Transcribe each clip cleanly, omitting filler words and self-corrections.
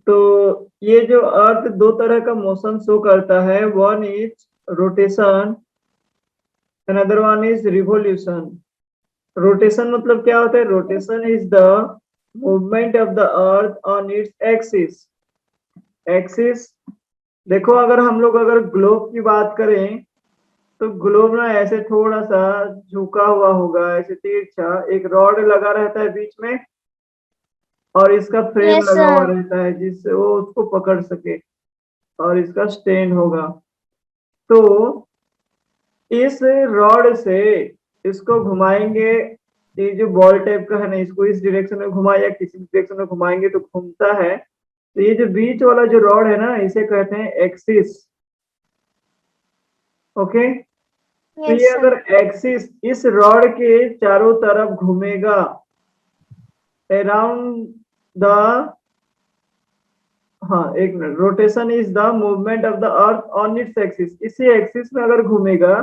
तो ये जो अर्थ दो तरह का मोशन शो करता है, one is rotation, another one is revolution. Rotation मतलब क्या होता है? Rotation is the movement of the earth on its axis. Axis देखो, अगर हम लोग अगर ग्लोब की बात करें तो ग्लोब ना ऐसे थोड़ा सा झुका हुआ होगा, ऐसे तिरछा, एक रॉड लगा रहता है बीच में और इसका फ्रेम यस लगा हुआ सर। रहता है जिससे वो उसको पकड़ सके, और इसका स्टैंड होगा। तो इस रॉड से इसको घुमाएंगे, ये जो बॉल टाइप का है ना, इसको इस डायरेक्शन में घुमाए या किसी डायरेक्शन में घुमाएंगे तो घूमता है। तो ये जो बीच वाला जो रॉड है ना, इसे कहते हैं एक्सिस। ओके, तो यस ये सर। अगर एक्सिस इस रॉड के चारों तरफ घूमेगा अराउंड द, हाँ एक minute, rotation is the movement of the earth on its axis, इसी एक्सिस में अगर घूमेगा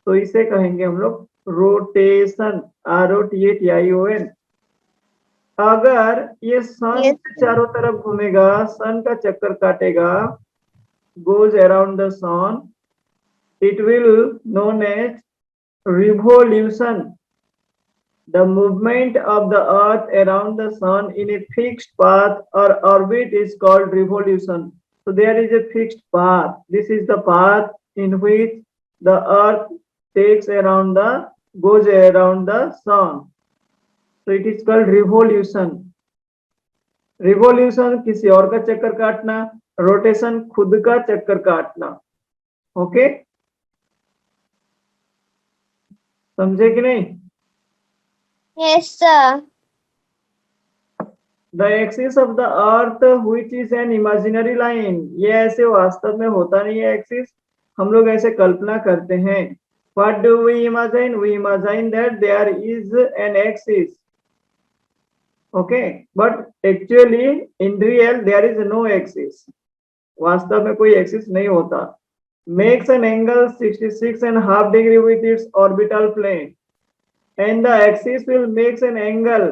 तो इसे कहेंगे हम लोग रोटेशन, ROTATION। अगर ये सन यस के सर। चारों तरफ घूमेगा, सन का चक्कर काटेगा, goes around the sun, it will known as revolution. The movement of the earth around the sun in a fixed path or orbit is called revolution. So there is a fixed path. This is the path in which the earth takes around the goes around the sun. So it is called revolution. Revolution किसी और का चक्कर काटना, rotation खुद का चक्कर काटना। Okay, समझे कि नहीं? Yes sir. The axis of the earth which is an imaginary line, ये ऐसे वास्तव में होता नहीं है एक्सिस, हम लोग ऐसे कल्पना करते हैं। What do we imagine? We imagine that there is an axis, okay, but actually in real there is no axis, वास्तव में कोई एक्सिस नहीं होता। Makes an angle 66.5 degree with its orbital plane, and the axis will makes an angle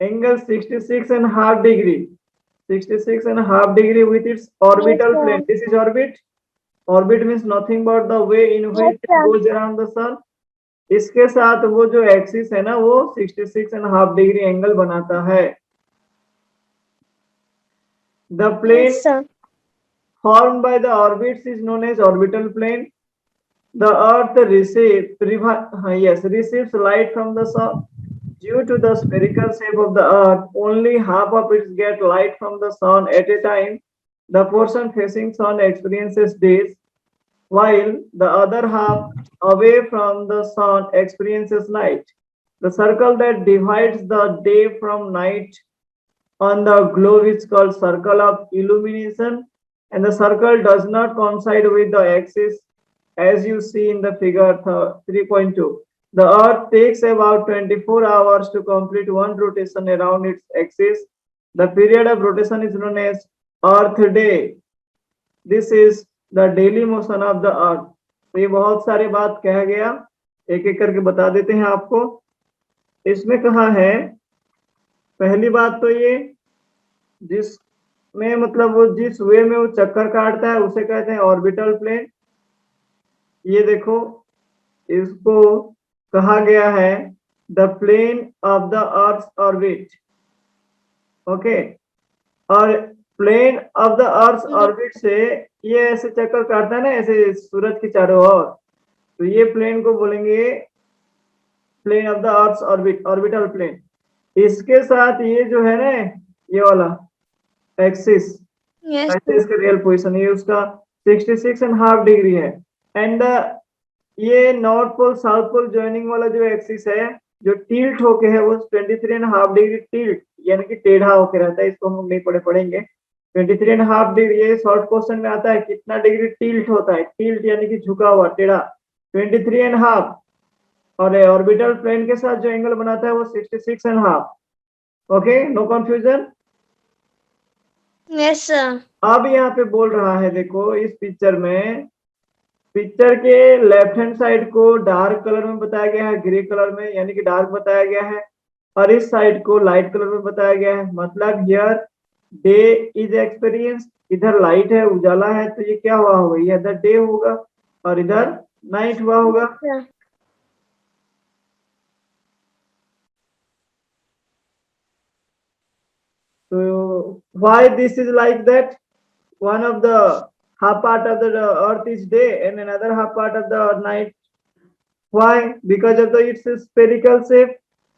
66.5 degree, 66.5 degree with its yes orbital plane. Sir. This is orbit. Orbit means nothing but the way in yes which it sir. goes around the sun. इसके साथ वो जो axis है ना, वो 66.5 degree angle बनाता है। The plane yes sir. formed by the orbits is known as orbital plane. The earth receives light from the sun. Due to the spherical shape of the earth, only half of it gets light from the sun at a time. The portion facing sun experiences days, while the other half away from the sun experiences night. The circle that divides the day from night on the globe is called circle of illumination, and the circle does not coincide with the axis as you see in the figure 3.2. The earth takes about 24 hours to complete one rotation around its axis. The period of rotation is known as earth day. This is the daily motion of the earth. तो ये बहुत सारी बात कहा गया, एक एक करके बता देते हैं आपको। इसमें कहा है, पहली बात तो ये, जिसमें मतलब वो जिस वे में वो चक्कर काटता है उसे कहते हैं ऑर्बिटल प्लेन। ये देखो, इसको कहा गया है the plane of the earth orbit. Okay, और plane of the earth orbit से ये ऐसे चक्कर काटता है ना, ऐसे सूरज के चारों ओर, तो ये प्लेन को बोलेंगे plane of the earth orbit, orbital plane. इसके साथ ये जो है ना, ये वाला एक्सिस, यस ऐसे सर। इसका रियल पोजीशन ये उसका 66.5 डिग्री है। एंड ये north pole south pole joining वाला जो एक्सिस है, जो टिल्ट होके है, वो 23.5 डिग्री टिल्ट, यानी कि टेढ़ा होके रहता है। इसको हम लोग नहीं पढ़ेंगे। 23.5 डिग्री, ये शॉर्ट क्वेश्चन में आता है कितना डिग्री टिल्ट होता है। टिल्ट यानी कि झुका हुआ, टेढ़ा, 23.5। और ऑर्बिटल प्लेन के साथ जो एंगल बनाता है वो 66.5। Okay, no confusion. Yes sir. अब यहाँ पे बोल रहा है, देखो इस पिक्चर में, पिक्चर के लेफ्ट हैंड साइड को डार्क कलर में बताया गया है, ग्रे कलर में, यानी कि डार्क बताया गया है, और इस साइड को लाइट कलर में बताया गया है। मतलब हियर डे इज एक्सपीरियंस, इधर लाइट है, उजाला है, तो ये क्या हुआ होगा, ये इधर डे होगा और इधर नाइट हुआ होगा। sir. So why this is like that? One of the half part of the earth is day and another half part of the night. Why? Because of the its spherical shape.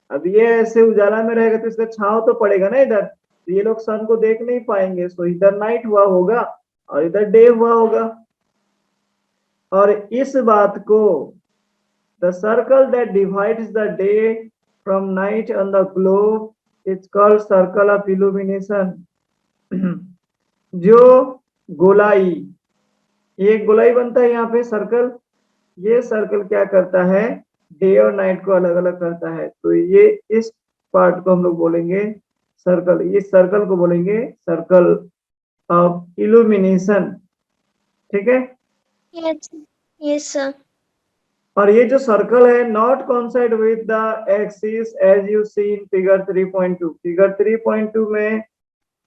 अब ये ऐसे उजाला में रहेगा तो इसका छांव तो पड़ेगा ना इधर, तो ये लोग सन को देख नहीं पाएंगे, सो इधर नाइट हुआ होगा और इधर डे हुआ होगा। और इस बात को the circle that divides the day from night on the globe it's called circle of illumination. जो गोलाई, ये गोलाई बनता है यहाँ पे सर्कल, ये सर्कल क्या करता है, डे और नाइट को अलग अलग करता है, तो ये इस पार्ट को हम लोग बोलेंगे सर्कल, इस सर्कल को बोलेंगे सर्कल ऑफ इल्यूमिनेशन। ठीक है। Yes, yes, sir. और ये जो सर्कल है not coincide with the axis as you see in figure 3.2। Figure 3.2 में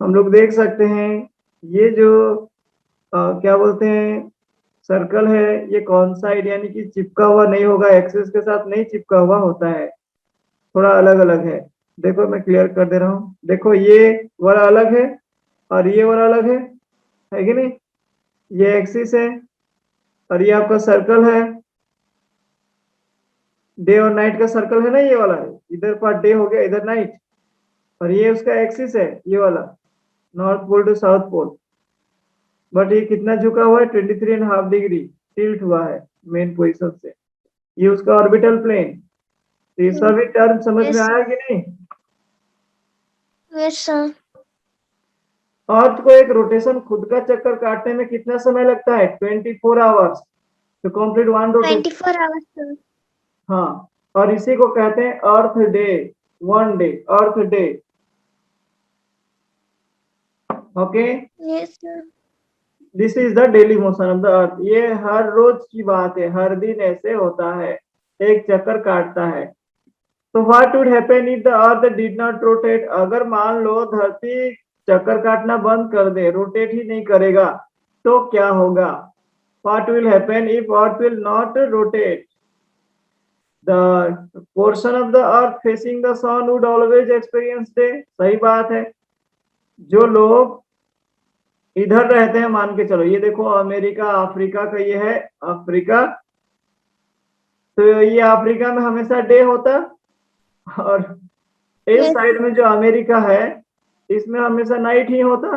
हम लोग देख सकते हैं ये जो क्या बोलते हैं सर्कल है, ये कौन साइड यानी कि चिपका हुआ नहीं होगा, एक्सिस के साथ नहीं चिपका हुआ होता है, थोड़ा अलग अलग है। देखो मैं क्लियर कर दे रहा हूँ, देखो ये वाला अलग है और ये वाला अलग है कि नहीं, ये एक्सिस है और ये आपका सर्कल है, डे और नाइट का सर्कल है ना, ये वाला है, इधर पार्ट डे हो गया, इधर नाइट, और ये उसका एक्सिस है, ये वाला north pole to south pole. But ये कितना झुका हुआ है, 23.5 डिग्री टिल्ट हुआ है मेन पोजीशन से, ये उसका ऑर्बिटल प्लेन। तो ये सभी टर्म समझ में Yes, आया कि नहीं। yes, sir. अर्थ को एक रोटेशन खुद का चक्कर काटने में कितना समय लगता है, 24 hours to complete one rotation. 24 hours, sir. हाँ, और इसी को कहते हैं earth day, one day, earth day. Okay, Yes, sir. This is the daily motion of the earth. ये हर रोज की बात है, हर दिन ऐसे होता है, एक चक्कर काटता है। तो what would happen if the earth did not rotate, अगर मान लो धरती चक्कर काटना बंद कर दे, रोटेट ही नहीं करेगा, तो क्या होगा, what will happen if earth will not rotate, the portion of the earth facing the sun would always experience day. सही बात है, जो लोग इधर रहते हैं, मान के चलो ये देखो अमेरिका अफ्रीका का, ये है अफ्रीका, तो ये अफ्रीका में हमेशा डे होता, और इस Yes, साइड में जो अमेरिका है इसमें हमेशा नाइट ही होता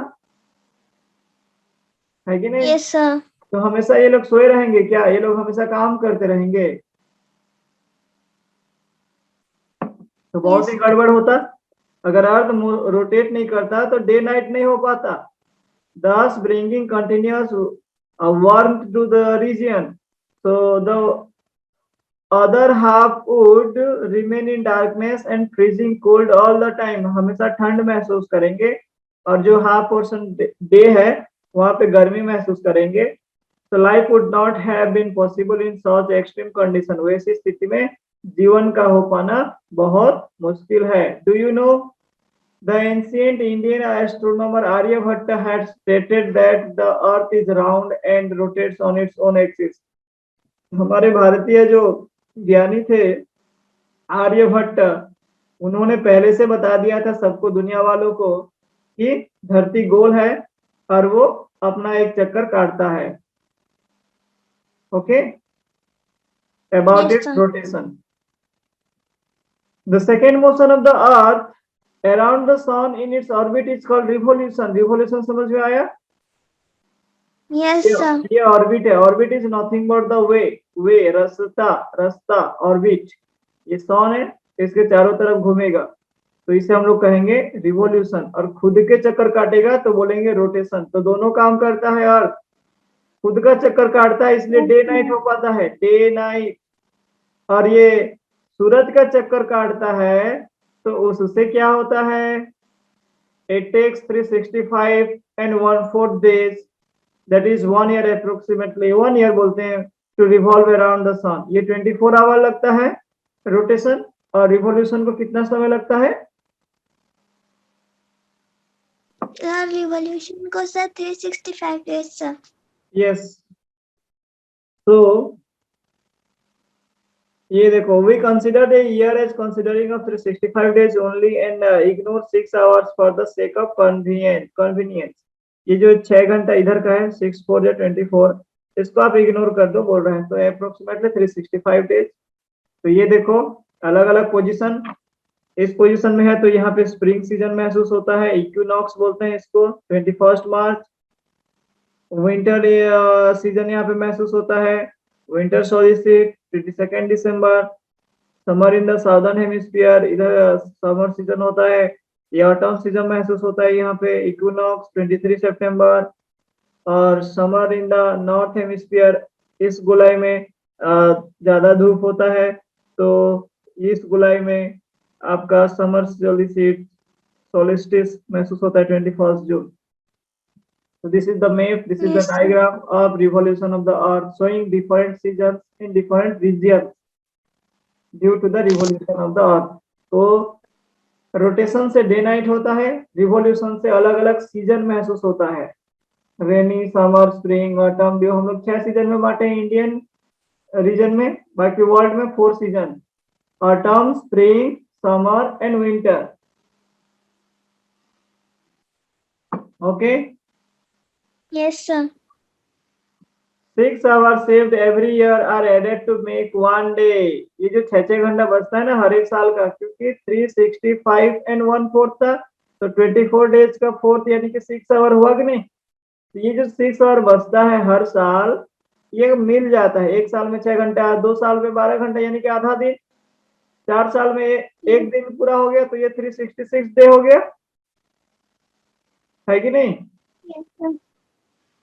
है कि नहीं। yes, sir. तो हमेशा ये लोग सोए रहेंगे क्या, ये लोग हमेशा काम करते रहेंगे, तो बहुत Yes, ही गड़बड़ होता। अगर अर्थ रोटेट नहीं करता तो डे नाइट नहीं हो पाता, thus bringing continuous warmth to the region, so the other half would remain in darkness and freezing cold all the time, हमेशा ठंड महसूस करेंगे, और जो हाफ पोर्शन डे है वहां पे गर्मी महसूस करेंगे। तो life would not have been possible in such extreme condition, वैसी स्थिति में जीवन का हो पाना बहुत मुश्किल है। Do you no the ancient Indian astronomer Aryabhatta had stated that the earth is round and rotates on its own axis। हमारे भारतीय जो ज्ञानी थे आर्यभट्ट, उन्होंने पहले से बता दिया था सबको, दुनिया वालों को, कि धरती गोल है और वो अपना एक चक्कर काटता है। Okay, about yes, it's sir. Rotation. The second motion of the earth around the sun in its orbit is called revolution. Revolution समझ में आया। Yes, sir. ये ऑर्बिट है, orbit is nothing but the way, way रास्ता, रास्ता, orbit. ये सन है, इसके चारों तरफ घूमेगा, तो इसे हम लोग कहेंगे रिवोल्यूशन। और खुद के चक्कर काटेगा तो बोलेंगे रोटेशन। तो दोनों काम करता है, अर्थ खुद का चक्कर काटता है इसलिए डे नाइट हो पाता है, डे नाइट, और ये सूरज का चक्कर काटता है तो उससे क्या होता है, it takes 365 and 1/4 days, that is 1 year approximately, 1 year बोलते हैं, to revolve around the sun। ये 24 आवर लगता है रोटेशन, और रिवोल्यूशन को कितना समय लगता है, रिवॉल्यूशन को सर 365 डेज सर। यस, तो ये देखो, we consider a year as considering of 365 days only and ignore 6 hours for the sake of convenience. ये जो 6 घंटा इधर का है, 6 4 या 24, इसको आप इग्नोर कर दो बोल रहे हैं, तो अप्रोक्सीमेटली 365 डेज। तो ये देखो, अलग अलग पोजीशन, इस पोजीशन में है तो यहाँ पे स्प्रिंग सीजन महसूस होता है, इक्विनॉक्स बोलते हैं इसको, 21 मार्च। विंटर सीजन यहाँ पे महसूस होता है, winter solstice 22 December. Summer in the southern hemisphere, इधर समर सीजन होता है। ये ऑटम सीजन महसूस होता है यहाँ पे, इक्विनॉक्स 23 सितंबर। और summer in the north hemisphere, इस गोलाई में ज्यादा धूप होता है, तो इस गोलाई में आपका समर सोलिस्टिस महसूस होता है 21 जून। So this is the map, this is the Yes, sir. diagram of revolution of the earth showing different seasons in different regions due to the revolution of the earth. तो rotation से day night होता है, revolution से अलग अलग season महसूस होता है, रेनी, समर, स्प्रिंग, ऑटम, जो हम लोग 6 सीजन में बांटे हैं इंडियन रीजन में, बाकी वर्ल्ड में 4 season, autumn, spring, summer and winter. Okay, Yes, sir. 6 hours saved every year are added to make one day। ये जो 6 घंटा बचता है ना हर एक साल का, क्योंकि 365 एंड 1/4 था, तो 24 डेज का 4th यानी कि 6 आवर हुआ कि नहीं। तो ये जो 6 आवर बचता है हर साल, ये मिल जाता है। एक साल में 6 घंटा, 2 साल में 12 घंटा यानी कि आधा दिन, 4 साल में एक दिन पूरा हो गया, तो ये 366 डे हो गया, है कि नहीं। Yes, sir.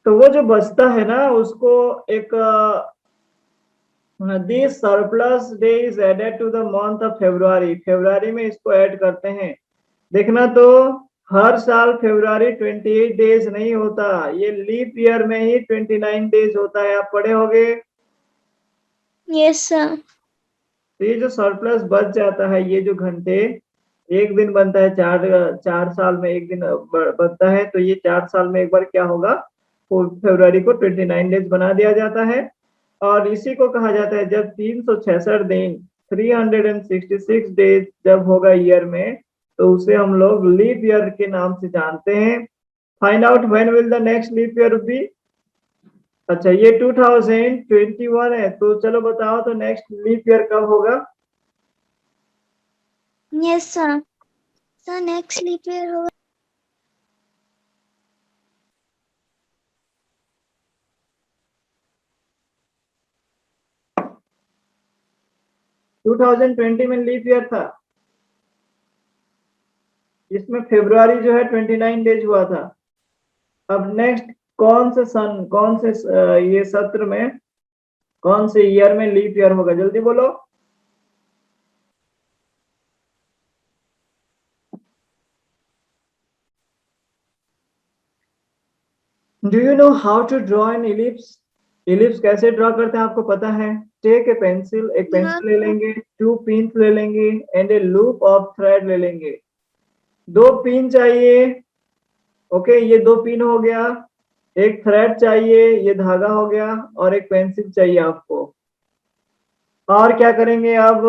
तो वो जो बचता है ना उसको एक this surplus day is added to the month of February. February में इसको ऐड करते हैं। देखना तो हर साल फेब्रुआरी 28 डेज नहीं होता, ये लीप ईयर में ही 29 डेज होता है, आप पढ़े होंगे। Yes, sir. तो ये जो सरप्लस बच जाता है, ये जो घंटे, एक दिन बनता है, 4 साल में एक दिन बनता है, तो ये 4 साल में एक बार क्या होगा, फरवरी को 29 डेज बना दिया जाता है। और इसी को कहा जाता है, जब 366 दिन 366 डेज जब होगा ईयर में, तो उसे हम लोग लीप ईयर के नाम से जानते हैं। Find out when will the next leap year be. अच्छा, ये 2021 है, तो चलो बताओ तो नेक्स्ट लीप ईयर कब होगा। Yes, sir. Sir, next leap year होगा 2020 में लीप ईयर था, इसमें फरवरी जो है 29 डेज हुआ था। अब नेक्स्ट कौन से सन, कौन से ये सत्र में, कौन से ईयर में लीप ईयर होगा, जल्दी बोलो। Do you know how to draw an ellipse. Ellipse कैसे ड्रॉ करते हैं आपको पता है। टेक ए पेंसिल, एक पेंसिल ले लेंगे, 2 पिन ले लेंगे and a loop of thread ले लेंगे। 2 पिन चाहिए, ओके, ये 2 पिन हो गया, एक थ्रेड चाहिए, ये धागा हो गया, और एक पेंसिल चाहिए आपको। और क्या करेंगे अब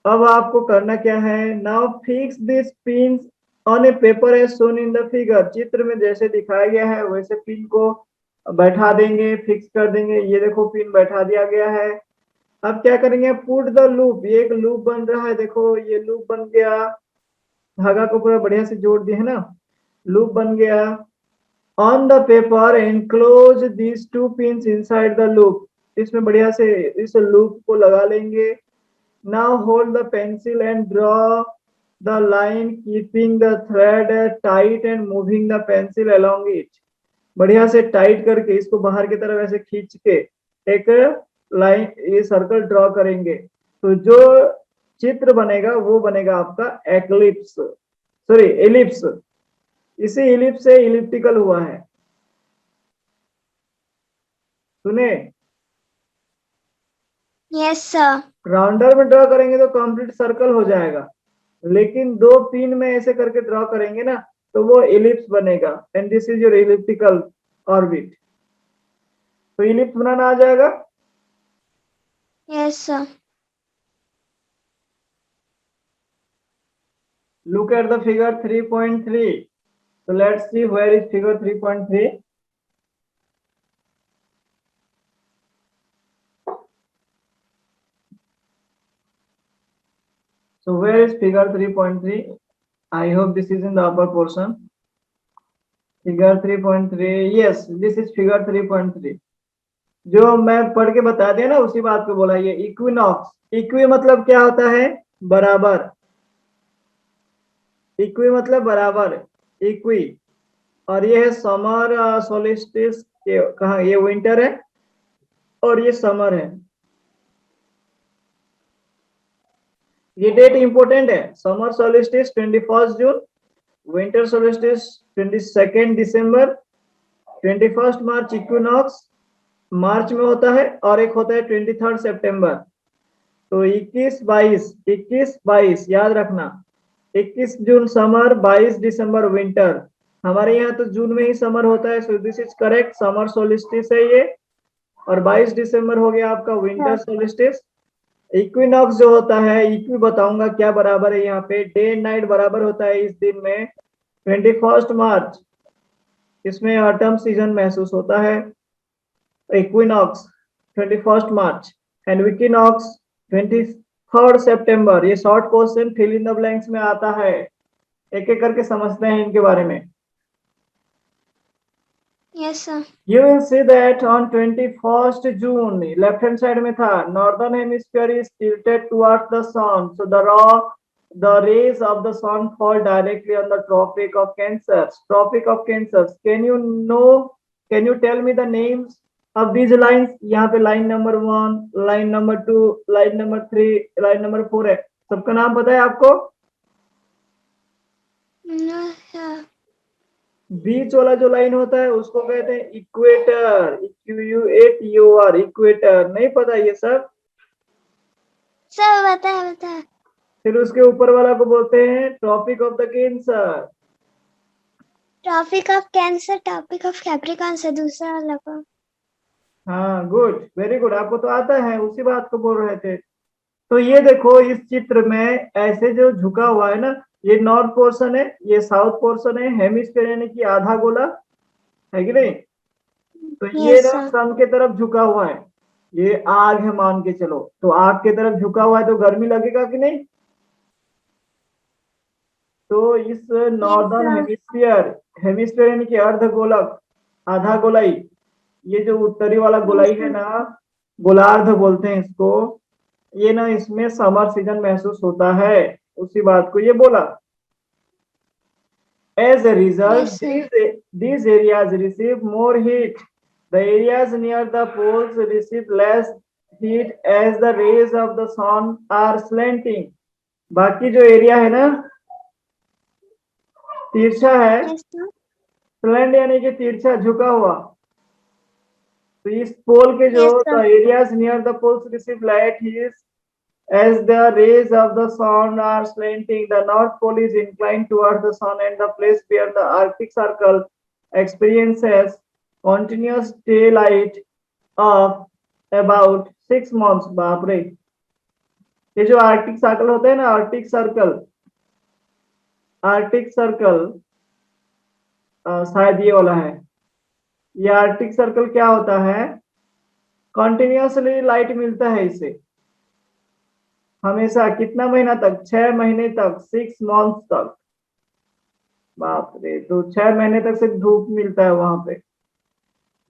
आपको करना क्या है, now fix this pin on a paper as shown in the figure. चित्र में जैसे दिखाया गया है वैसे पिन को बैठा देंगे, फिक्स कर देंगे। ये देखो पिन बैठा दिया गया है। अब क्या करेंगे, पुट द लूप, ये एक लूप बन रहा है, देखो ये लूप बन गया, धागा को पूरा बढ़िया से जोड़ दिया है ना, लूप बन गया। On the paper enclose these 2 pin inside the loop, इसमें बढ़िया से इस लूप को लगा लेंगे। Now hold the pencil and draw the line, keeping the thread tight and moving the pencil along it। बढ़िया से टाइट करके इसको बाहर की तरफ ऐसे खींच के एक लाइन, ये सर्कल ड्रॉ करेंगे, तो जो चित्र बनेगा वो बनेगा आपका एक्लिप्स, सॉरी एलिप्स। इसी एलिप्स से इलिप्टिकल हुआ है, सुने। Yes, sir. राउंडर में ड्रॉ करेंगे तो कंप्लीट सर्कल हो जाएगा, लेकिन दो पिन में ऐसे करके ड्रॉ करेंगे ना तो वो इलिप्स बनेगा, and this is your elliptical orbit. तो इलिप्स बनाना आ जाएगा। Yes, sir. Look at the figure 3.3. So let's see where is figure 3.3. So where is figure 3.3? I hope this is in the upper portion. Figure 3.3. Yes, this is figure 3.3. जो मैं पढ़ के बता दिया ना उसी बात को बोला, ये इक्विनॉक्स। इक्वी मतलब क्या होता है? बराबर। इक्वी मतलब बराबर, इक्वी। और ये है समर सोलिस्टिस, कहा ये विंटर है और ये समर है। ये डेट इंपॉर्टेंट है। समर सोलिस्टिस 21 जून, विंटर सोलिस्टिस 22 दिसंबर, 21 मार्च इक्विनॉक्स मार्च में होता है, और एक होता है 23 सितंबर। तो 21 22 याद रखना। 21 जून समर, 22 दिसंबर विंटर। हमारे यहाँ तो जून में ही समर होता है, so this is correct, summer solstice है ये। और 22 दिसंबर हो गया आपका विंटर सोलिस्टिस। इक्विनॉक्स जो होता है, इक्वी बताऊंगा क्या बराबर है यहाँ पे, डे एंड नाइट बराबर होता है इस दिन में 21 मार्च, इसमें ऑटम सीजन महसूस होता है। इक्विनॉक्स 21 मार्च एंड विकिनॉक्स 23 सितंबर। ये short question fill in the blanks में आता है, एक एक करके समझते हैं इनके बारे में। Yes, sir. You will see that on 21st June, left hand side में था, northern hemisphere is tilted towards the sun, so the rays of the sun fall directly on the Tropic of Cancer. Tropic of Cancer. Can you tell me the names of these lines? यहाँ पे line number 1, line number 2, line number 3, line number 4 है। सबका नाम पता है आपको? No, sir. बीच वाला जो लाइन होता है उसको कहते हैं इक्वेटर, IQUATOR, इक्वेटर। नहीं पता ये सब? Sir, बता। फिर उसके ऊपर वाला को बोलते हैं Tropic of the Cancer. Tropic of Cancer, Tropic of Capricorn से दूसरा वाला को। हाँ, गुड, वेरी गुड, आपको तो आता है, उसी बात को बोल रहे थे। तो ये देखो इस चित्र में ऐसे जो झुका हुआ है ना, ये नॉर्थ पोर्शन है, ये साउथ पोर्शन है, हेमिस्फीयर यानी कि आधा गोला है कि नहीं। तो ये Yes, ना sir. सन की तरफ झुका हुआ है, ये आग है मान के चलो, तो आग की तरफ झुका हुआ है तो गर्मी लगेगा कि नहीं। तो इस नॉर्दर्न sir. हेमिस्फीयर, हेमिस्फीयर यानी कि अर्धगोलक, आधा गोलाई, ये जो उत्तरी वाला गोलाई है ना, गोलार्ध बोलते हैं इसको, ये ना इसमें समर सीजन महसूस होता है, उसी बात को ये बोला। As a result, Yes, sir. these areas receive more heat. The areas near the poles receive less heat as the rays of the sun are slanting. बाकी जो एरिया है ना तिरछा है, Yes, sir. स्लैंट यानी कि तिरछा झुका हुआ। तो इस पोल के जो Yes, sir. the areas near the poles receive light heat as the rays of the sun are slanting. The north pole is inclined towards the sun, and the place where the Arctic Circle experiences continuous daylight of about 6 months. बाप रे, ये जो Arctic circle होता है ना, Arctic circle शायद ये वाला है। ये आर्टिक सर्कल क्या होता है, कंटिन्यूअसली लाइट मिलता है इसे हमेशा, कितना महीना तक, 6 महीने तक, 6 मंथ तक। बाप रे, तो 6 महीने तक सिर्फ धूप मिलता है वहां पे।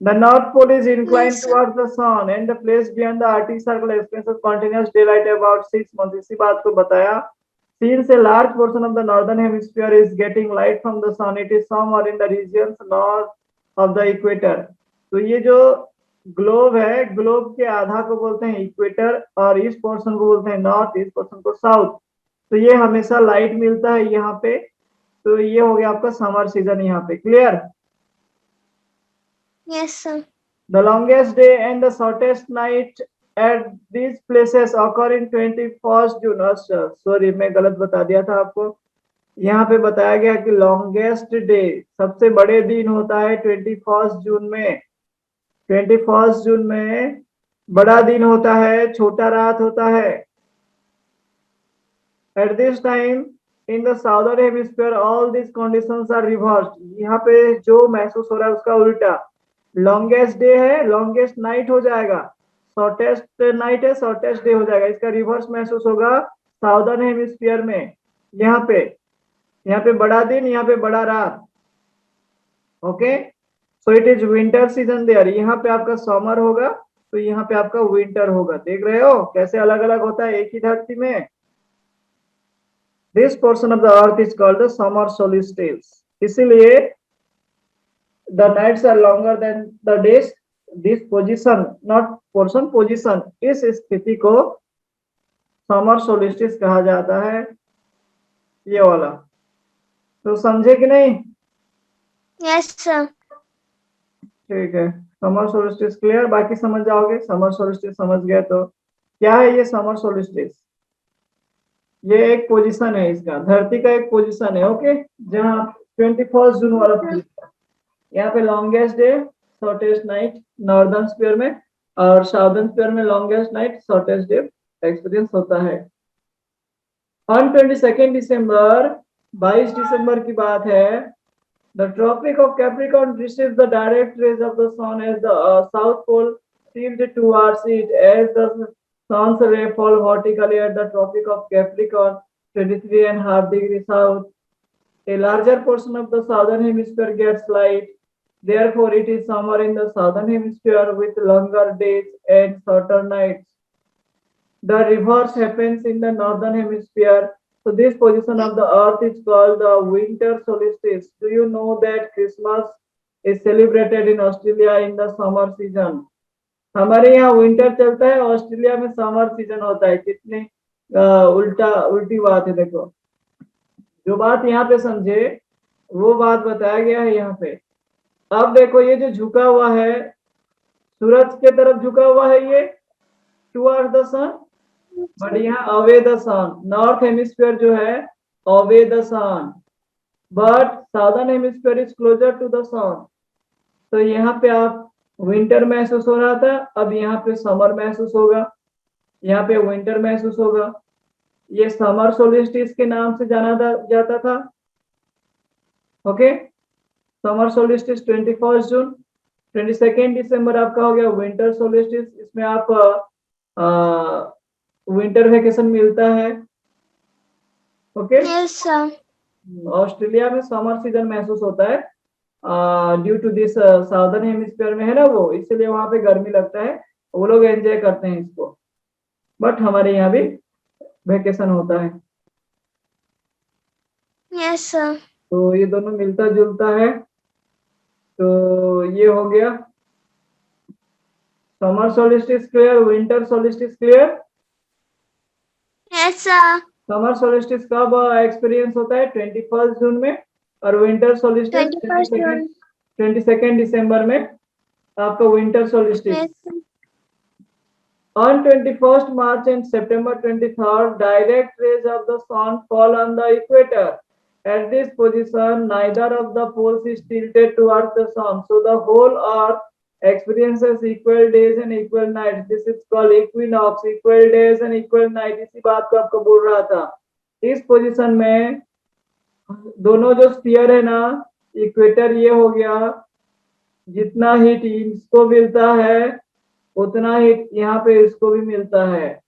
The North Pole is inclined Yes, sir. towards the sun and the place beyond the Arctic Circle experiences continuous daylight about 6 months. इसी बात को बताया। Since a large portion of the northern hemisphere is getting light from the sun, it is somewhere in the regions north of the equator. तो ये जो globe है, globe के आधा को बोलते हैं इक्वेटर, और इस पोर्शन को बोलते हैं नॉर्थ, इस पोर्शन को साउथ। तो ये हमेशा लाइट मिलता है यहाँ पे। तो ये हो गया आपका समर सीजन यहाँ पे, clear. Yes, sir. The longest day and the shortest night at these places occur in 21st June. अच्छा सॉरी, मैं गलत बता दिया था आपको। यहाँ पे बताया गया कि लॉन्गेस्ट डे, सबसे बड़े दिन होता है 21st जून में। 21st जून में बड़ा दिन होता है, छोटा रात होता है। At this time in the southern hemisphere all these conditions are reversed. यहाँ पे जो महसूस हो रहा है उसका उल्टा। लॉन्गेस्ट डे है, लॉन्गेस्ट नाइट हो जाएगा। शॉर्टेस्ट नाइट है, शॉर्टेस्ट डे हो जाएगा। इसका रिवर्स महसूस होगा साउदर्न हेमिस्फीयर में। यहाँ पे बड़ा दिन, यहाँ पे बड़ा रात। Okay, so it is winter season there. यहाँ पे आपका समर होगा तो यहाँ पे आपका विंटर होगा। देख रहे हो कैसे अलग अलग होता है एक ही धरती में। This portion of the earth is called the summer solstice. इसीलिए the nights are longer than the days. This position, not portion, position, इस स्थिति को summer solstice कहा जाता है, ये वाला। तो समझे कि नहीं? Yes, sir. ठीक है, समर सोलिस्टिस क्लियर। बाकी समझ जाओगे। समर सोलिस्टिस समझ गए तो क्या है ये समर सोलिस्टिस? ये एक पोजीशन है, इसका धरती का एक पोजीशन है। ओके, जहाँ 21st जून वाला position। यहाँ पे longest day, shortest night northern sphere में, और साउदर्न स्फीयर में longest night, shortest day experience होता है। ऑन 22 दिसंबर, 22 दिसंबर की बात है, the tropic of Capricorn receives the direct rays of the sun as the south pole tilted towards it as the sun's ray fall vertically at the tropic of Capricorn 23.5 degrees south. A larger portion of the southern hemisphere gets light. Therefore, it is summer in the southern hemisphere with longer days and shorter nights. The reverse happens in the northern hemisphere. So this position of the earth is called the winter solstice. Do you know that Christmas is celebrated in Australia in the summer season? हमारे यहाँ winter चलता है, Australia में summer season होता है। कितनी उल्टी बात है। देखो, जो बात यहाँ पे समझे वो बात बताया गया है यहाँ पे। अब देखो, ये जो झुका हुआ है, सूरज के तरफ झुका हुआ है, ये टुवर्ड्स द सन, बट यहाँ away the sun. North hemisphere जो है away the sun, but southern hemisphere is closer to the sun. तो यहाँ पे आप विंटर महसूस हो रहा था, अब यहाँ पे समर महसूस होगा, यहाँ पे विंटर महसूस होगा। ये समर सोलिस्टिस के नाम से जाना जाता था। ओके, समर सोलिस्टिस 21 जून, 22 दिसंबर आपका हो गया विंटर सोलिस्टिस। इसमें आप विंटर वेकेशन मिलता है। Okay, Yes, sir. ऑस्ट्रेलिया में समर सीजन महसूस होता है due to this southern hemisphere में है ना वो, इसलिए वहां पे गर्मी लगता है, वो लोग एंजॉय करते हैं इसको। बट हमारे यहाँ भी वेकेशन होता है। Yes, sir. तो ये दोनों मिलता जुलता है। तो ये हो गया summer solstice clear, winter solstice clear. Yes, sir. Summer solstice कब एक्सपीरियंस होता है? 21 जून में, और विंटर सोलिस्टिस 21st June. 22 दिसंबर में आपका winter solstice. Yes, sir. On 21st March and September 23rd, direct rays of the sun fall on the equator. At this position, neither of the poles is tilted towards the sun, so the whole earth experiences equal days and equal nights. This is called equinox, equal days and equal night. इसी बात को आपको बोल रहा था। इस position में दोनों जो स्फीयर है ना, इक्वेटर ये हो गया, जितना हीट इसको मिलता है उतना ही यहाँ पे इसको भी मिलता है।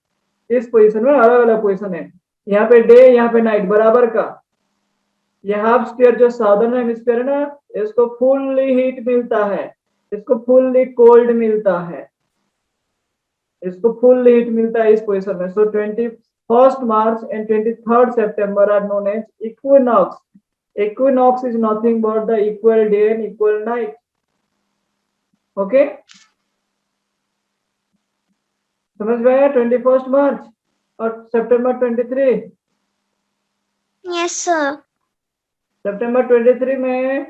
इस पोजीशन में अलग अलग पोजीशन है, यहाँ पे डे, यहाँ पे नाइट बराबर का। ये हाफ स्फीयर जो साउदर्न हेमिस्फीयर है ना, इसको फुल्ली हीट मिलता है, इसको फुल्ली कोल्ड मिलता है, इसको फुल हीट मिलता है इस पोजीशन में। सो 21st March and 23rd September are known as equinox. Equinox is nothing but the equal day and equal night. Okay, समझ में आया? 21st मार्च और सितंबर 23। Yes, sir. सितंबर 23 में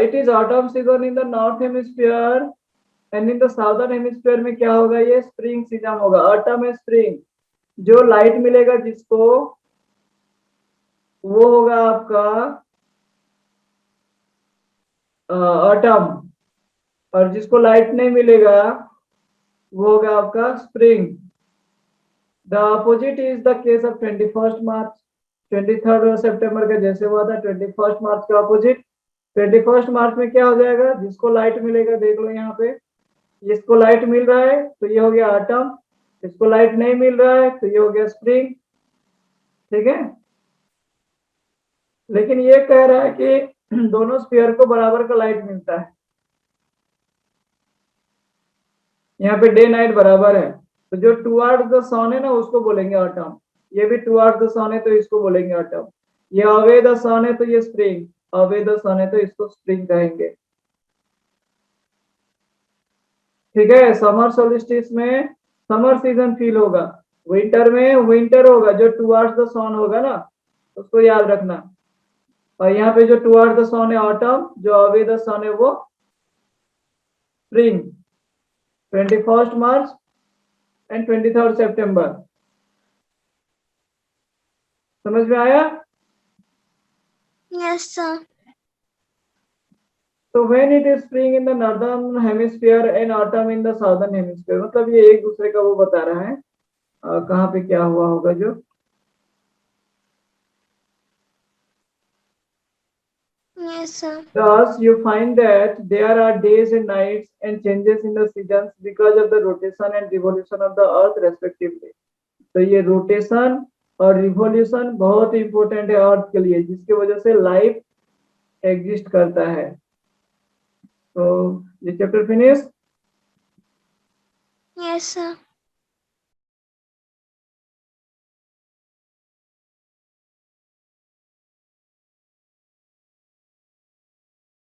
it is autumn season in the north hemisphere and in the southern hemisphere में क्या होगा, ये spring season होगा, ऑटम है स्प्रिंग। जो लाइट मिलेगा जिसको, वो होगा आपका ऑटम, और जिसको लाइट नहीं मिलेगा वो होगा आपका spring. The opposite is the case of 21 मार्च। 23 सितंबर का जैसे हुआ था, 21 मार्च का अपोजिट। 21 मार्च में क्या हो जाएगा, जिसको लाइट मिलेगा, देख लो यहाँ पे, जिसको लाइट मिल रहा है तो ये हो गया ऑटम, जिसको लाइट नहीं मिल रहा है तो ये हो गया स्प्रिंग। ठीक है, लेकिन ये कह रहा है कि दोनों स्फीयर को बराबर का लाइट मिलता है, यहाँ पे डे नाइट बराबर है। तो जो टुवर्ड्स द सन है ना, उसको बोलेंगे ऑटम। ये भी टुवर्ड्स द सन है तो इसको बोलेंगे ऑटम। ये अवे द सन है तो ये स्प्रिंग, अवे द सन है तो इसको स्प्रिंग कहेंगे। ठीक है, समर सोल्स्टिस में समर सीजन फील होगा, विंटर में विंटर होगा, जो टुवर्ड्स द सन होगा ना, उसको याद रखना। और यहाँ पे जो टुवर्ड्स द सन है ऑटम, जो अवे द सन है वो स्प्रिंग। 21 मार्च एंड 23 सितंबर, समझ में आया? Yes, sir. तो when it is spring in the northern hemisphere and autumn in the southern hemisphere, मतलब ये एक दूसरे का वो बता रहा है कहाँ पे क्या हुआ होगा जो। Yes, sir. Thus you find that there are days and nights and changes in the seasons because of the rotation and revolution of the earth respectively। तो ये रोटेशन और रिवोल्यूशन बहुत इंपॉर्टेंट है अर्थ के लिए, जिसकी वजह से लाइफ एग्जिस्ट करता है। तो ये चैप्टर फिनिश। Yes, sir.